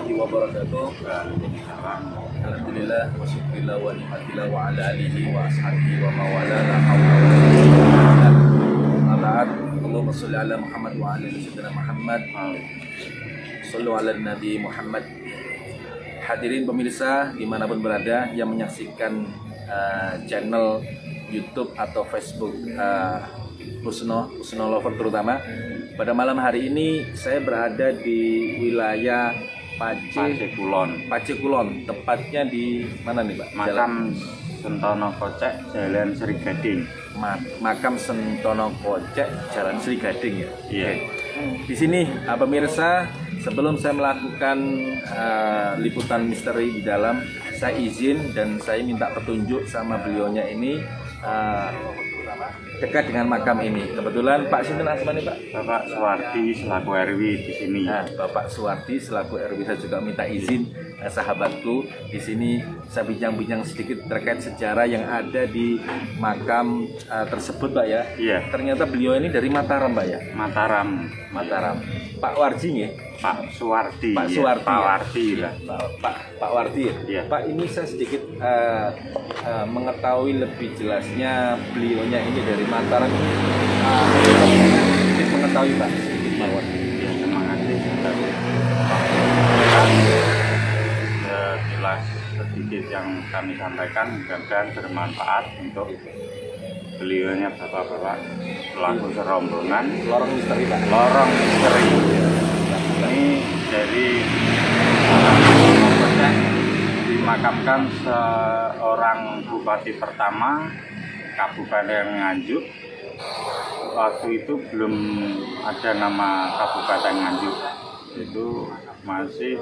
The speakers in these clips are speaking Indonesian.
warahmatullahi wabarakatuh. Alhamdulillah wa syukurillah wa ni'matillah wa ala alihi wa ashabihi wa mawala la hawla wa la quwwata illa billah. Ba'd. Allahumma shalli ala Muhammad wa ala ali sayyidina Muhammad. Shallu ala Nabi Muhammad. Hadirin pemirsa dimanapun berada yang menyaksikan channel YouTube atau Facebook Husno Lover terutama. Pada malam hari ini saya berada di wilayah Pace Kulon. Tepatnya di mana nih, Pak? Makam Sentono Kocek, Jalan Sri Gading. Makam Sentono Kocek, Jalan Sri Gading ya. Iya. Di sini pemirsa, sebelum saya melakukan liputan misteri di dalam, saya izin dan saya minta petunjuk sama beliaunya ini dekat dengan makam ini. Kebetulan Pak Sinten asmane, Pak? Bapak Suwardi selaku RW di sini. Nah, Bapak Suwardi selaku RW, saya juga minta izin sahabatku di sini saya bincang-bincang sedikit terkait sejarah yang ada di makam tersebut, Pak ya. Iya. Ternyata beliau ini dari Mataram, Pak ya. Mataram. Pak Warji nggih? Pak Suwardi. Pak Suwardi. Pak Ya? Wardi lah. Pak Wardi ya? Iya. Pak, ini saya sedikit mengetahui lebih jelasnya beliaunya ini dari Mataram. Sedikit mengetahui, Pak, sedikit mawon. Ya, terima kasih. Jelas sedikit yang kami sampaikan mudah-mudahan bermanfaat untuk beliaunya bapak-bapak pelaku serombongan Lorong misteri, Pak. Lorong Misteri. Ini dari dimakamkan seorang bupati pertama Kabupaten Nganjuk. Waktu itu belum ada nama Kabupaten Nganjuk, itu masih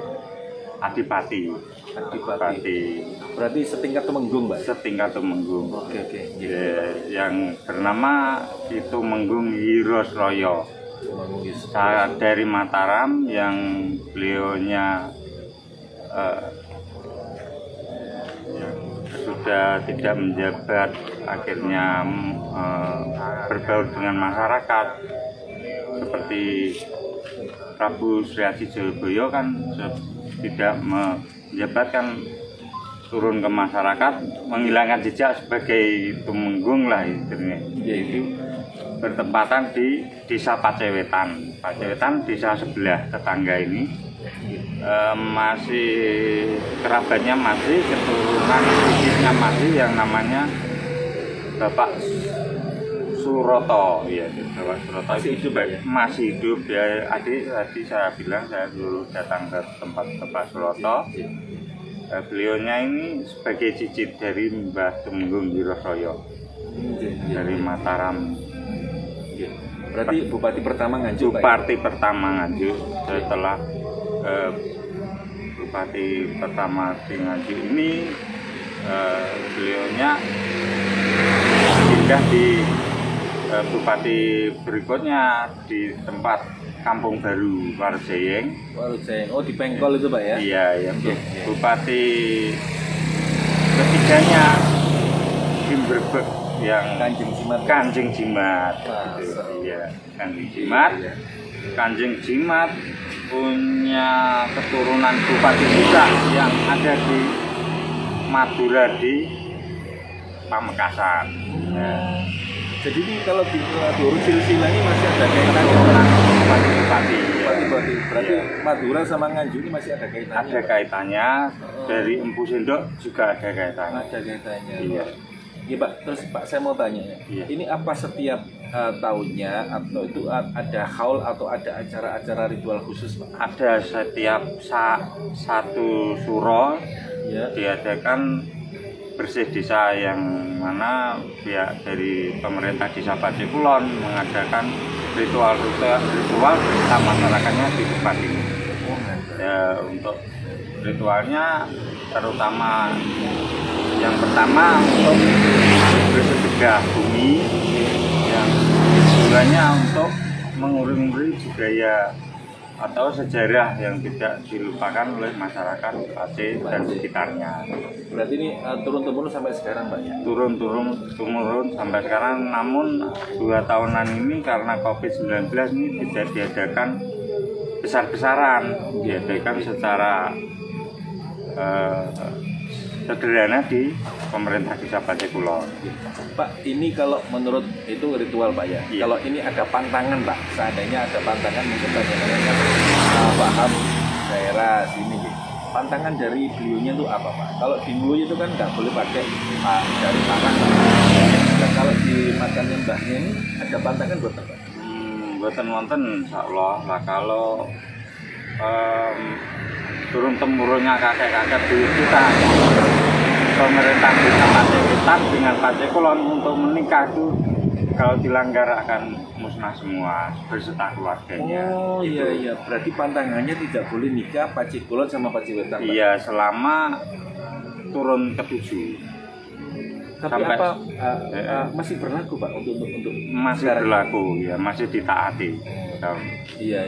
Adipati. Berarti setingkat Tumenggung, Mbak? Setingkat Tumenggung. Oke. Yang bernama Tumenggung Hirosroyo. Saya dari Mataram, yang beliaunya yang sudah tidak menjabat, akhirnya berbaur dengan masyarakat seperti Prabu Sri Haji Jayabaya kan tidak menjabatkan, turun ke masyarakat, menghilangkan jejak sebagai Tumenggung lah istilahnya. Yaitu bertempatan di Desa Pacewetan. Pacewetan desa sebelah tetangga ini masih kerabatnya, masih keturunan fisiknya masih, yang namanya Bapak Suroto. Ya, Bapak Suroto masih hidup ya. Tadi saya bilang saya dulu datang ke tempat Bapak Suroto. Beliaunya ini sebagai cicit dari Mbah Tumenggung Hirosroyo dari Mataram. Berarti bupati pertama Nganjuk, Pak? Bupati pertama Nganjuk. Setelah bupati pertama di Nganjuk ini, beliaunya pindah di bupati berikutnya di tempat Kampung Baru Warjayeng. Oh, di Pengkol itu, Pak ya? Iya. Bupati ketiganya Bimberbek, yang Kanjeng Jimat. Iya, Kanjeng Jimat punya keturunan bupati juga yang ada di Madura di Pamekasan. Jadi ini kalau di urut silsilah ini masih ada kaitannya dengan bupati. Berarti Madura sama Nganjuk ini masih ada kaitannya? Ada kaitannya. Dari Empu Sendok juga ada kaitannya. Ada kaitannya. Iya. Iya, Pak. Terus Pak, saya mau tanya ya. Iya. Ini apa setiap tahunnya atau itu ada haul atau ada acara-acara ritual khusus, Pak? Ada setiap satu suro Ya. diadakan bersih desa, yang mana pihak dari pemerintah desa Pace Kulon mengadakan ritual bersama masyarakatnya di tempat ini. Ya, untuk ritualnya terutama yang pertama untuk bersedekah bumi, yang tujuannya untuk menguri-nguri budaya atau sejarah yang tidak dilupakan oleh masyarakat Pace dan sekitarnya. Berarti ini turun-temurun sampai sekarang, Pak ya? Turun sampai sekarang, namun 2 tahunan ini karena COVID-19 ini tidak diadakan besar-besaran, diadakan secara sederhana di pemerintah desa Pacé Kulon. Pak, ini kalau menurut itu ritual Pak ya. Iya. Kalau ini ada pantangan Pak, seandainya ada pantangan mungkin bagaimana paham daerah sini gitu. Pantangan dari beliaunya itu apa Pak? Kalau di Ngluy itu kan nggak boleh pakai dari tangan Pak. Dan kalau di makamnya mbahnya ini ada pantangan buat apa? Buatan wonten insyaallah lah kalau turun temurunnya kakek-kakek dulu kita pemerintah desa Pacé Wetan dengan Pacé Kulon untuk menikah itu kalau dilanggar akan musnah semua berserta keluarganya. Oh Gitu. iya, berarti pantangannya tidak boleh nikah Pacé Kulon sama Pacé Wetan Pak? Iya, selama turun ke-7. Tapi Sampai- apa masih berlaku Pak untuk Masih sekarang? berlaku ya, masih ditaati. Iya.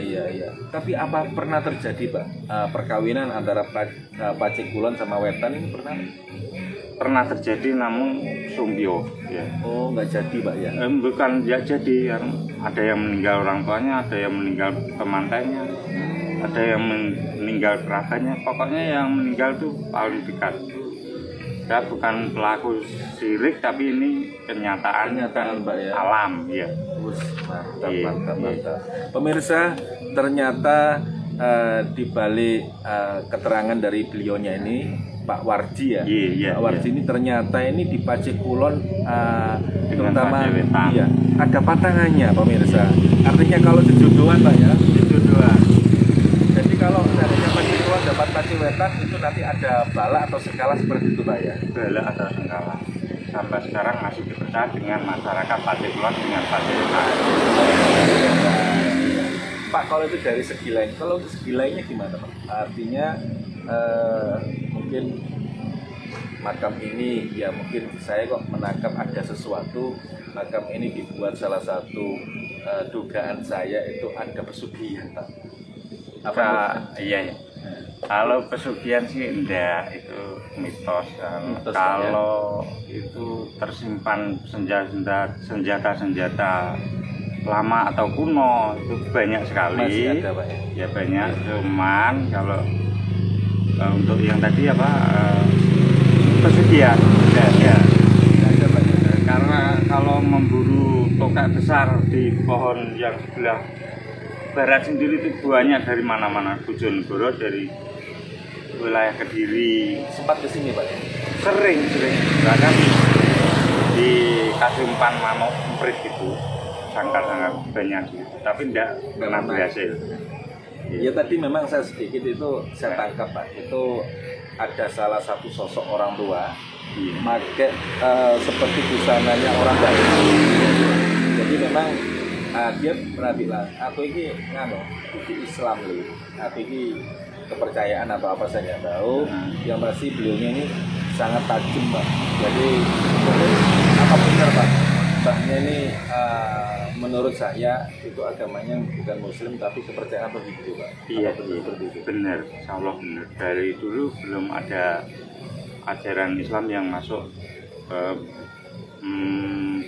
Tapi apa pernah terjadi Pak perkawinan antara Pacé Kulon sama Wetan ini pernah? Pernah terjadi namun sumbio ya. Oh nggak jadi Pak ya? Bukan ya jadi yang ada yang meninggal orang tuanya, ada yang meninggal pemantainya, ada yang meninggal kerabatnya. Pokoknya yang meninggal tuh paling dekat. Ya bukan pelaku sirik tapi ini kenyataan Pak ya. alam ya. Wus, mantap, Iya, mantap. Pemirsa, ternyata di balik keterangan dari beliaunya ini Pak Warji ya. Iya, Pak Warji ini ternyata ini di Pacé Kulon terutama Pacé Wetan. iya, ada pantangannya pemirsa. Artinya kalau sejodohan Pak ya, sejodohan. Jadi kalau seandainya Pacé Kulon dapat Pacé Wetan itu nanti ada bala atau skala seperti itu Pak ya. Bala atau sengkala. Sampai sekarang masih dipercaya dengan masyarakat Pacé Kulon dengan Pacé Wetan. Pak, kalau itu dari segi lain, kalau untuk segi lainnya gimana Pak? Artinya mungkin makam ini ya mungkin saya kok menangkap ada sesuatu makam ini dibuat salah satu dugaan saya itu ada pesugihan Pak. Apa? Iya. Kalau pesugihan sih enggak, itu mitos. Mitos, Kalau itu tersimpan senjata-senjata lama atau kuno itu banyak sekali. Masih ada Pak ya? Ya banyak, cuman kalau untuk yang tadi apa pesugihan enggak ada. Nggak ada Pak ya? Karena kalau memburu tokek besar di pohon yang sebelah barat sendiri itu banyak dari mana-mana, Bojonegoro, dari wilayah Kediri, Sempat kesini Pak ya? sering bahkan di Kasumpan Manuk Emprit gitu sangkar-sangkar banyak gitu, tapi tidak pernah berhasil. Ya tadi memang saya sedikit itu saya tangkap Pak, itu ada salah satu sosok orang tua Iya. pakai seperti busananya orang baik. Jadi memang dia pernah bilang, aku ini Islam loh, aku ini kepercayaan atau apa saya nggak tahu. Yang pasti beliaunya ini sangat tajam Pak. Jadi apa benar Pak? Mbahnya ini menurut saya itu agamanya bukan Muslim tapi kepercayaan begitu Pak. Iya, Apa benar seperti itu? benar, insya Allah benar. Dari dulu belum ada ajaran Islam yang masuk.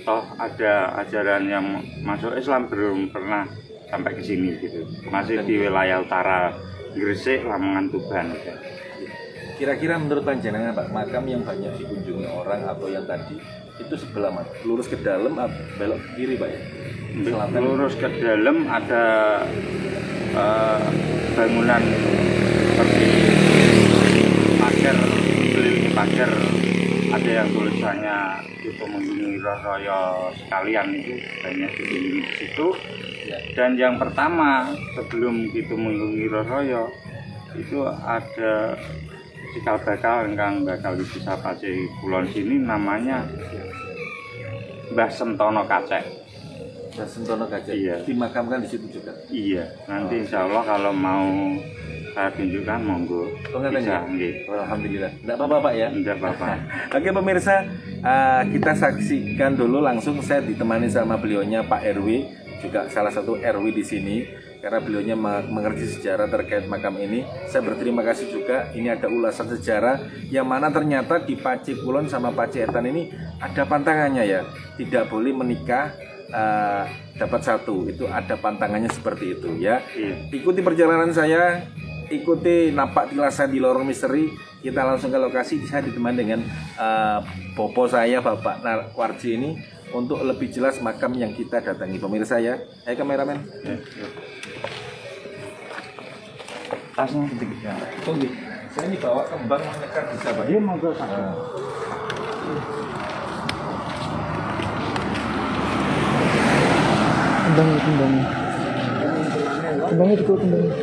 Toh ada ajaran yang masuk Islam belum pernah sampai ke sini gitu. Masih di wilayah utara Gresik, Lamongan, Tuban. Kira-kira menurut panjenengan Pak, makam yang banyak dikunjungi orang atau yang tadi itu sebelah mana? Lurus ke dalam atau belok ke kiri Pak ya? Selatan. Lurus ke dalam ada bangunan seperti pagar, keliling pagar, ada yang tulisannya itu mengunjungi Raya sekalian, itu banyak dikunjungi di situ. Ya. Dan yang pertama sebelum itu mengunjungi Raya itu ada cikal bakal ingkang bakal di desa Pacé Kulon sini namanya Mbah Sentono Kacek. Mbah Sentono Kacek. Iya. Dimakamkan di situ juga. Iya, nanti insya Allah kalau mau saya tunjukkan monggo. Oh, nggak Bisa, tanya? nggih. Alhamdulillah. Tidak apa-apa Pak ya? Tidak apa-apa. Oke pemirsa, kita saksikan dulu langsung saya ditemani sama beliaunya Pak RW, juga salah satu RW di sini. Karena beliaunya mengerti sejarah terkait makam ini. Saya berterima kasih juga, ini ada ulasan sejarah yang mana ternyata di Pacé Kulon sama Pacé Wetan ini ada pantangannya ya. Tidak boleh menikah dapat satu. Itu ada pantangannya seperti itu ya. Iya. Ikuti perjalanan saya, ikuti napak tilas saya di lorong misteri. Kita langsung ke lokasi. Saya ditemani dengan bopo saya, Bapak Narwarji ini, untuk lebih jelas makam yang kita datangi. Pemirsa ya, ayo kameramen. Tasnya sedikit ya. Tunggu, saya ini bawa kembang menyekat bisa Pak? Iya, monggo satu. Kembangnya juga kembangnya.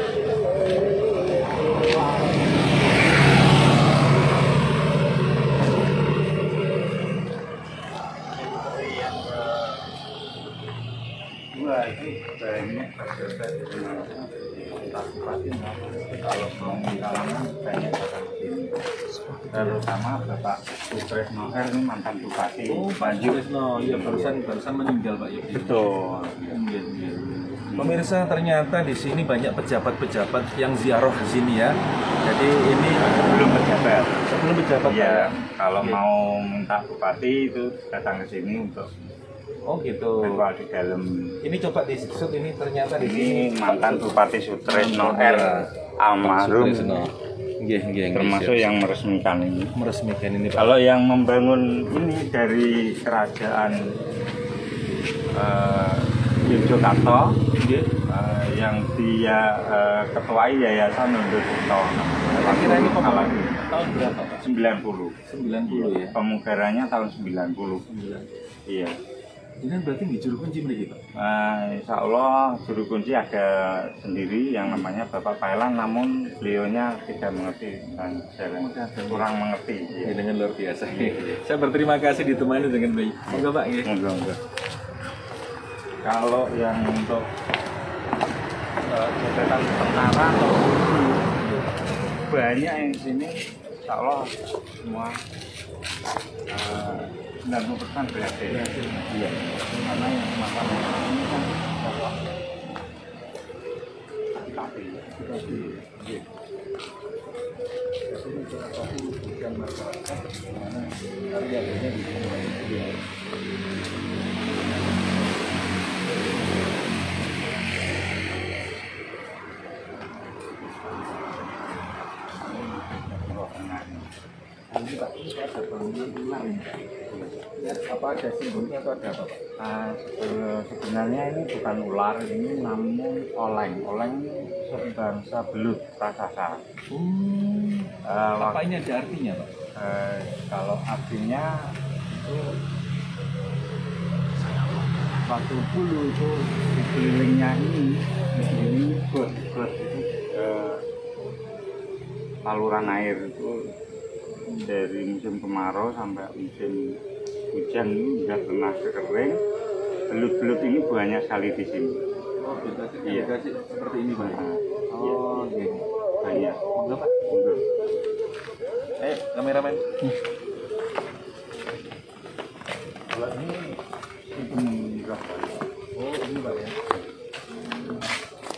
Wah, ini banyak kalau mau di kalangan banyak datang ke sini. Terutama Bapak Sutresno R ini mantan bupati. Banjir. Iya barusan meninggal Pak Yogi. Betul. Pemirsa, ternyata di sini banyak pejabat-pejabat yang ziarah di sini ya. Jadi ini Belum pejabat. sebelum pejabat Iya, Pak. kalau mau minta bupati itu datang ke sini untuk Oh gitu. ritual di dalam. Ini coba di shoot ini ternyata di sini Ini mantan Bupati Sutresno R almarhum, termasuk yang meresmikan ini. meresmikan ini Pak. Kalau yang membangun ini dari kerajaan Yogyakarta, yang dia ketuai Yayasan Nondo Suto. Kira-kira ini pembangunan tahun berapa Pak? 90. 90 ya. Pemugarannya tahun 90. Iya. Ini kan berarti di juru kunci mereka Pak. Insya Allah juru kunci ada sendiri yang namanya Bapak Pailan, namun beliaunya tidak mengerti tentang sejarah, kurang mengerti. Ya, dengan luar biasa. Saya berterima kasih ditemani dengan baik. Moga Pak ya. Enggak. Kalau yang untuk jabatan tentara atau polisi, banyak yang di sini, insya Allah semua 90% berhasil. Iya. Karena yang makam ini kan tapi bukan masyarakat mana karya-karyanya di sini. Ini Pak, ini ada bangunan ular ini. Ya, apa ada simbolnya atau ada apa Pak? Sebenarnya ini bukan ular, ini namun oleng. Oleng sebangsa belut raksasa. Apa ini ada artinya Pak? Kalau artinya itu waktu dulu itu di kelilingnya ini got itu saluran air itu dari musim kemarau sampai musim hujan ini sudah pernah kering. Belut-belut ini banyak sekali di sini. Oh, berarti Iya. seperti ini Pak. Oh, Iya. gitu. Banyak. Moga Pak. Enggak. Kameramen. Kalau ini itu mengira. Oh, ini Pak ya.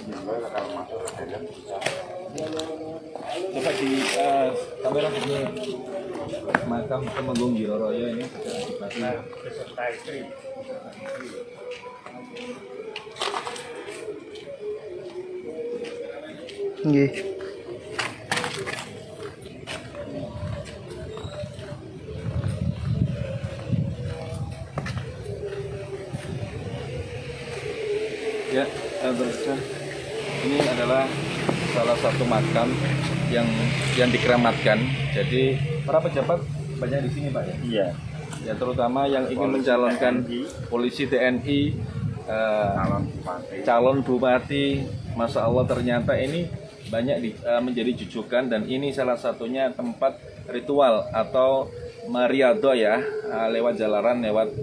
Juga kalau masuk ke dalam bisa. Coba di kamera ini makam Temenggung Giroroyo ini sudah dipasang Beserta istri. Nggih. Ya, pemirsa, ini adalah salah satu makam yang dikeramatkan. Jadi para pejabat banyak di sini Pak ya. Iya. Ya terutama yang ingin mencalonkan polisi TNI, Calon bupati. calon bupati. Masya Allah ternyata ini banyak menjadi jujukan dan ini salah satunya tempat ritual atau mariado ya, lewat jalaran, lewat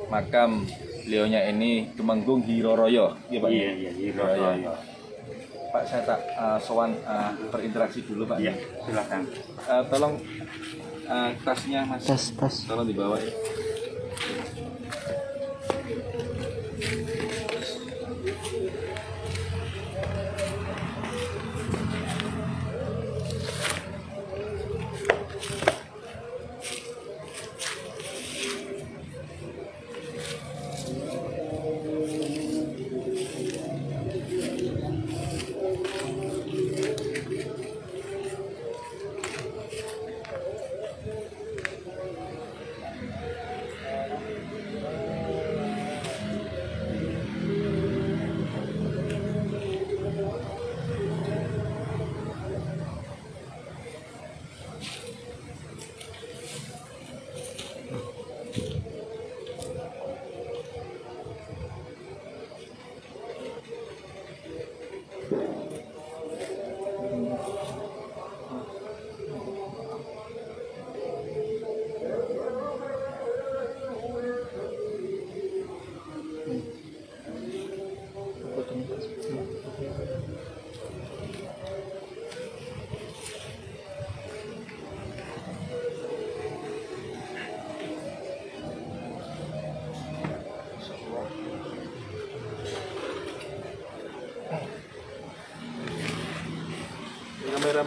makam beliaunya ini Temenggung Giroroyo. Ya, Pak? Iya, Giroroyo. Pak, saya tak sowan berinteraksi dulu Pak. Iya, silakan. Tolong tasnya Mas. Tas. Tolong dibawa ya.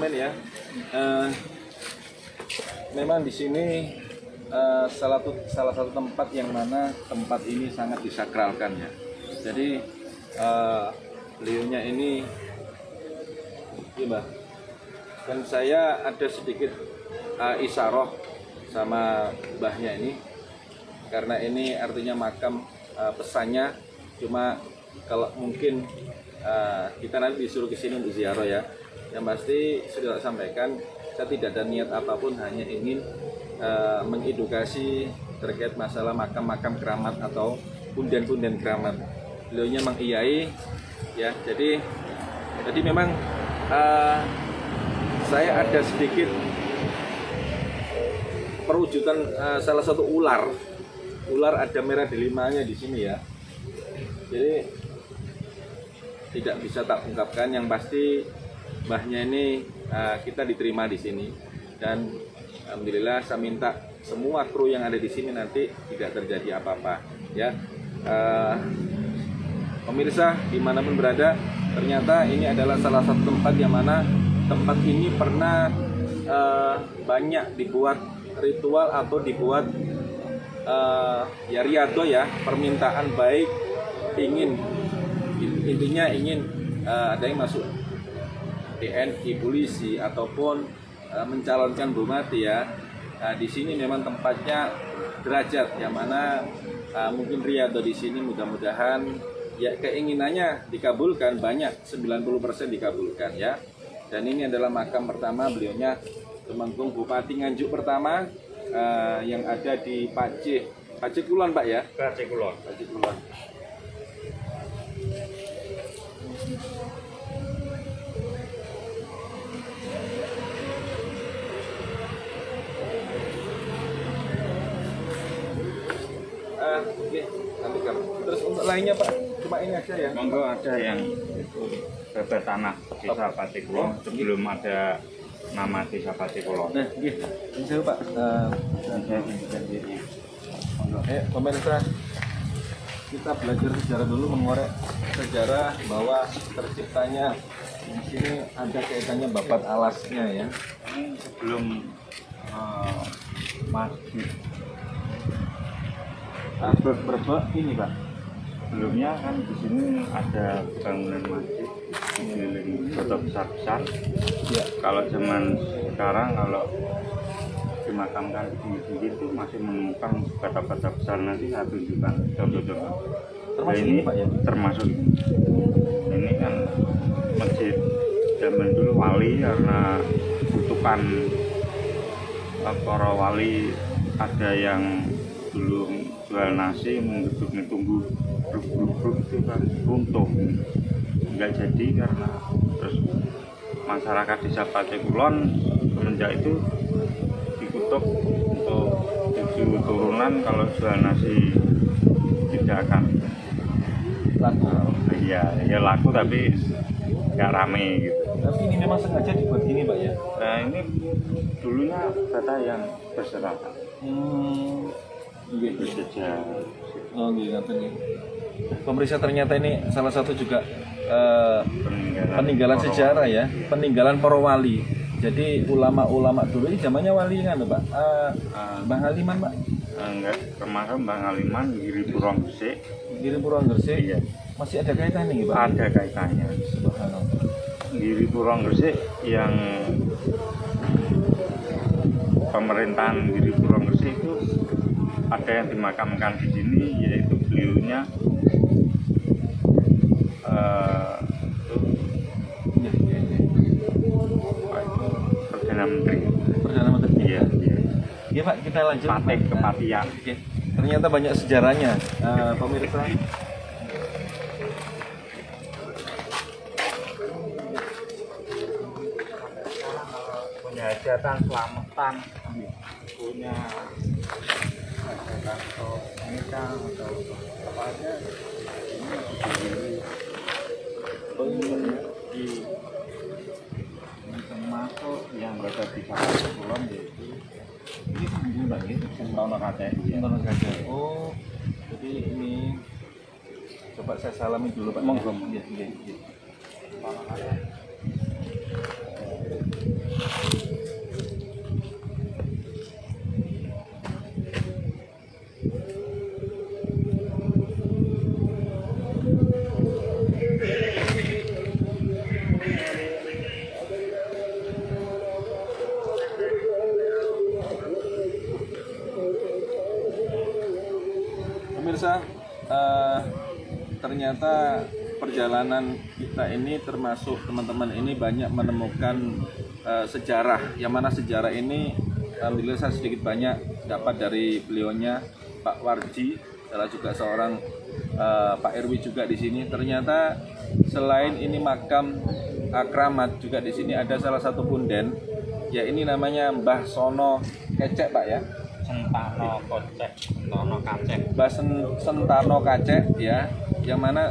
sampean ya. Memang di sini salah satu tempat yang mana tempat ini sangat disakralkan ya. Jadi beliaunya ini, iya Mbak. Dan saya ada sedikit isyarah sama mbahnya ini, karena ini artinya makam pesannya. Cuma kalau mungkin kita nanti disuruh ke sini untuk ziarah ya. Yang pasti sudah sampaikan, saya tidak ada niat apapun, hanya ingin mengedukasi terkait masalah makam-makam keramat atau punden-punden keramat. Beliaunya mengiyai ya. Jadi memang saya ada sedikit perwujudan salah satu ular ada merah delimanya di sini ya. Jadi tidak bisa tak ungkapkan, yang pasti mbahnya ini kita diterima di sini, dan alhamdulillah saya minta semua kru yang ada di sini nanti tidak terjadi apa-apa ya. Pemirsa dimanapun berada, ternyata ini adalah salah satu tempat yang mana tempat ini pernah banyak dibuat ritual atau dibuat ya riyadhah ya, permintaan baik, intinya ingin ada yang masuk TNI, polisi ataupun mencalonkan bupati ya. Di sini memang tempatnya derajat yang mana mungkin riyadhah di sini mudah-mudahan ya keinginannya dikabulkan, banyak 90% dikabulkan ya. Dan ini adalah makam pertama beliaunya, Temenggung Bupati Nganjuk pertama yang ada di Pacih Kulon Pak ya. Pacih Kulon. Oke, nanti kamu. Terus untuk lainnya Pak, cuma ini aja ya? Monggo, ada yang bebet tanah desa Pacih Kulon sebelum ada nama desa Pacih Kulon. Nah, gitu. Ini Pak. Monggo. Pemirsa, kita belajar sejarah dulu, mengorek sejarah bahwa terciptanya di sini ada kaitannya babat alasnya ya. Ini sebelum masjid Berbek ini Pak. sebelumnya kan di sini ada bangunan masjid dikelilingi kota besar-besar. Ya. Kalau zaman sekarang kalau dimakamkan di pinggir itu masih menemukan bata-bata besar, nanti saya tunjukkan contoh-contoh. Termasuk ini ini, Pak, ya? Termasuk ini kan masjid zaman dulu wali, karena kutukan para wali ada yang dulu jual nasi menggeduknya tumbuh bruk itu kan runtuh, nggak jadi karena terus masyarakat desa Pacih Kulon semenjak itu dikutuk untuk 7 turunan kalau jual nasi tidak akan Laku. ya laku tapi nggak rame gitu. Tapi ini memang sengaja dibuat gini Pak ya? Nah ini dulunya kata yang berserakan Gitu saja. Oh gitu. Pemirsa, ternyata ini salah satu juga peninggalan sejarah ya, peninggalan para wali. Jadi ulama-ulama dulu ini zamannya wali kan Pak? Bang Haliman Pak? Enggak, termasuk Bang Haliman, Giri Purong Gresik. Giri Purong Gresik? Iya. Masih ada kaitannya nih Pak? Ada kaitannya. Subhanallah. Giri Purong Gresik yang pemerintahan Giri Purong Gresik itu ada yang dimakamkan di sini, yaitu beliaunya Perdana Menteri. Perdana Menteri. Iya, iya. Iya Pak, kita lanjut. Patih kepatian. Oke. Ternyata banyak sejarahnya, pemirsa. Punya hajatan selamatan, punya hajatan atau nikah atau apa aja, ini termasuk yang berada di Pacih Kulon, yaitu Ini sendiri Pak ya? Sentono Kaca. Sentono Kaca. Oh, jadi ini coba saya salamin dulu Pak. Monggo. Iya, iya, iya. Pemirsa, ternyata perjalanan kita ini termasuk teman-teman ini banyak menemukan sejarah, yang mana sejarah ini alhamdulillah saya sedikit banyak dapat dari beliaunya Pak Warji, salah juga seorang Pak Erwi juga di sini. Ternyata selain ini makam Kramat, juga di sini ada salah satu punden, ya ini namanya Mbah Sono Kecek Pak ya. Sentano Kacek. Mbah Sentano Kacek ya, yang mana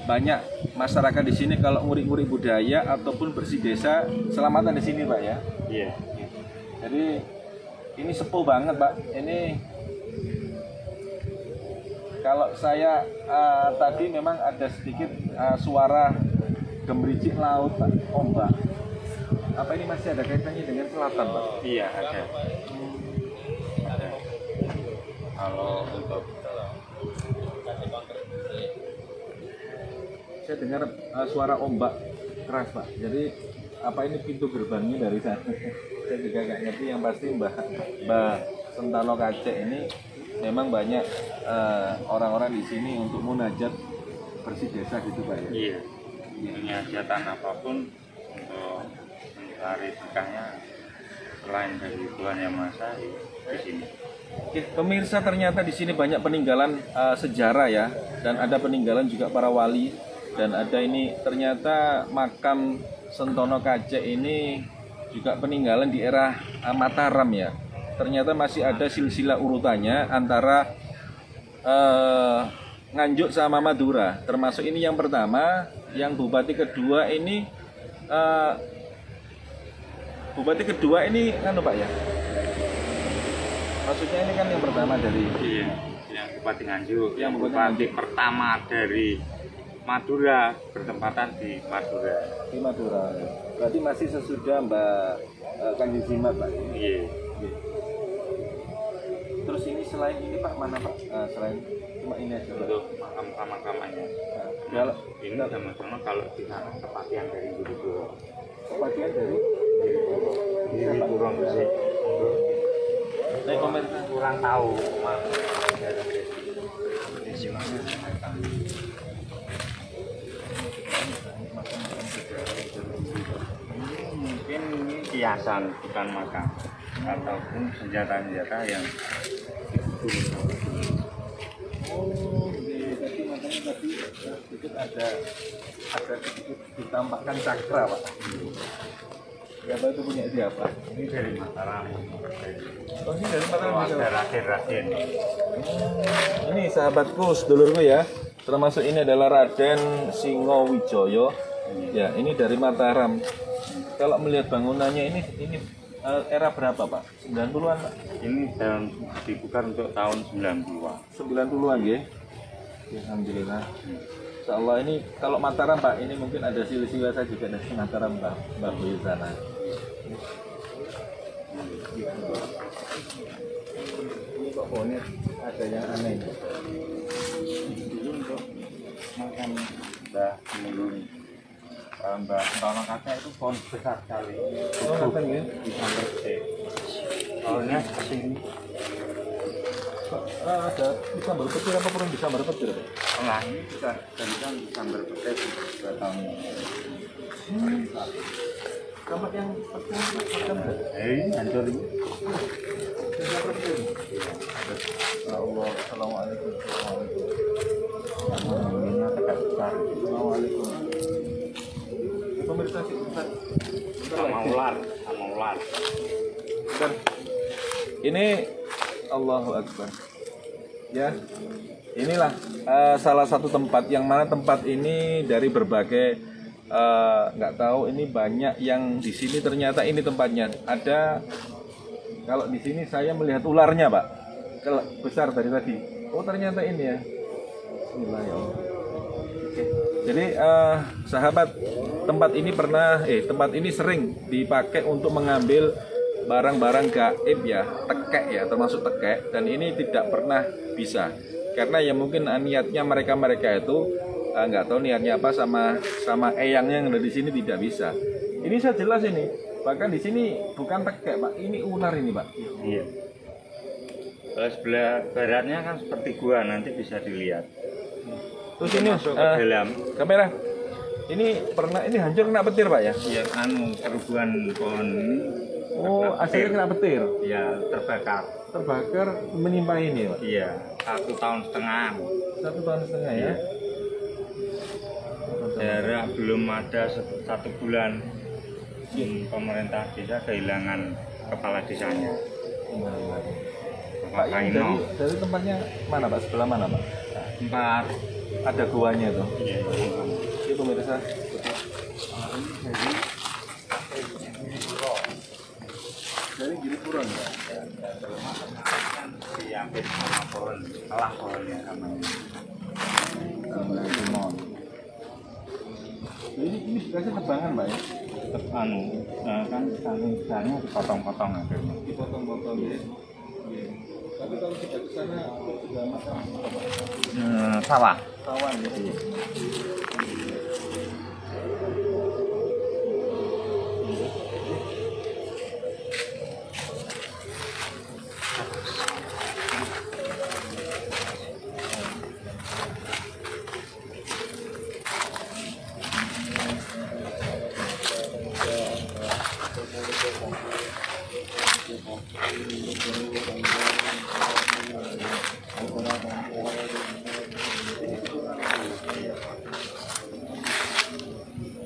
banyak masyarakat di sini kalau nguri-nguri budaya ataupun bersih desa selamatan di sini Pak ya. Iya. Jadi ini sepuh banget Pak. Ini kalau saya tadi memang ada sedikit suara gemericik laut Pak, ombak. Apa ini masih ada kaitannya dengan selatan Pak? Iya, ada. Kalau untuk saya dengar suara ombak keras Pak. Jadi apa ini pintu gerbangnya dari sana? Saya juga nggak ngerti. Yang pasti Mbah Sentano Kacek ini memang banyak orang-orang di sini untuk munajat bersih desa gitu Pak ya. iya, punya hajatan apapun untuk mencari berkahnya selain dari Tuhan Yang Maha Esa di sini. Oke, pemirsa, ternyata di sini banyak peninggalan sejarah ya, dan ada peninggalan juga para wali, dan ada ini ternyata makam Sentono Kacek ini juga peninggalan di era Mataram ya. Ternyata masih ada silsilah urutannya antara Nganjuk sama Madura. Termasuk ini yang pertama, yang bupati kedua ini kan Pak ya. Maksudnya ini kan yang pertama dari Iya, yang Bupati Nganjuk, yang Bupati Bupati pertama dari Madura bertempatan di Madura. di Madura. Berarti masih sesudah Mbak Kanjeng Jimat Pak. Iya. Terus ini selain ini Pak mana Pak? Selain cuma ini aja Pak. Untuk makam-makamannya. Kalau Ini sama-sama kalau di sana kepatian dari Guru. kepatian dari Ini kurang sih. saya komentar Kurang tahu. Mungkin ini kiasan bukan makam ataupun senjata-senjata yang jadi makanya tadi sedikit ada sedikit ditampakkan cakra Pak. Siapa itu punya siapa? ini dari Mataram. Oh, ini dari Mataram Oh, bisa. ada Raden. Ini sahabatku, sedulurku ya. Termasuk ini adalah Raden Singowijoyo. Ya, ini dari Mataram. Kalau melihat bangunannya ini era berapa Pak? 90-an Pak? Ini dalam dibuka untuk tahun 90-an. 90-an ya. Alhamdulillah. Insyaallah ini kalau Mataram Pak, ini mungkin ada silsilah saya juga dari Mataram Mbak di sana. Ini kok pohonnya ada yang aneh. Dulu untuk makan Mbah Mulun, Mbah Sentano Kacek itu pohon besar sekali. Oh, ngapain ya? Bisa gede. Pohonnya seperti ini. Ada disambar petir apa kurang disambar petir Pak? Nah ini bisa jadikan sambar petir 2 tahun. Tempat yang petir macam apa? Ini hancur ini. Disambar petir. Ya Allah, assalamualaikum. Ini tegak besar. Assalamualaikum. Pemirsa sih, bentar. Sama ular. Bentar. Ini Allahu Akbar. Ya, inilah salah satu tempat yang mana tempat ini dari berbagai nggak tahu ini banyak yang di sini ternyata ini tempatnya ada. Kalau di sini saya melihat ularnya Pak, besar dari tadi. Oh ternyata ini ya. Bismillah ya Allah. Oke. Jadi sahabat, tempat ini sering dipakai untuk mengambil barang-barang gaib ya, tekek ya, termasuk tekek, dan ini tidak pernah bisa. Karena ya mungkin niatnya mereka itu nggak tahu niatnya apa sama eyangnya yang ada di sini tidak bisa. Ini saya jelas ini. Bahkan di sini bukan tekek, Pak. Ini ular ini, Pak. Iya. Kalau sebelah baratnya kan seperti gua, nanti bisa dilihat. Terus ini masuk ke dalam. kamera. Ini hancur kena petir, Pak ya? Iya, kerubuhan pohon ini. Oh, asalnya kena petir. Ya, terbakar. Terbakar menimpa ini, Pak. Iya, 1,5 tahun. 1 tahun setengah ya. Jarak belum ada 1 bulan. Pemerintah desa kehilangan kepala desanya. Pak, ini dari tempatnya mana, Pak? Sebelah mana, Pak? Tempat. Ada goanya tuh. Iya. Ini pemirsa. Dari gili kurang ya. Diambil sama pohon, kalah pohonnya sama limon. Ini dikasih tebangan, Pak ya? Kan saking besarnya dipotong-potong akhirnya. Dipotong-potong ya. Tapi kalau sudah ke sana sudah makan apa? Sawah. Sawan ya.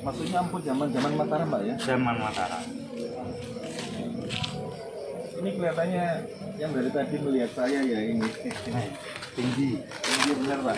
Maksudnya ampun zaman Mataram, Pak ya? Zaman Mataram. Ini kelihatannya yang dari tadi melihat saya ya ini tinggi benar, Pak.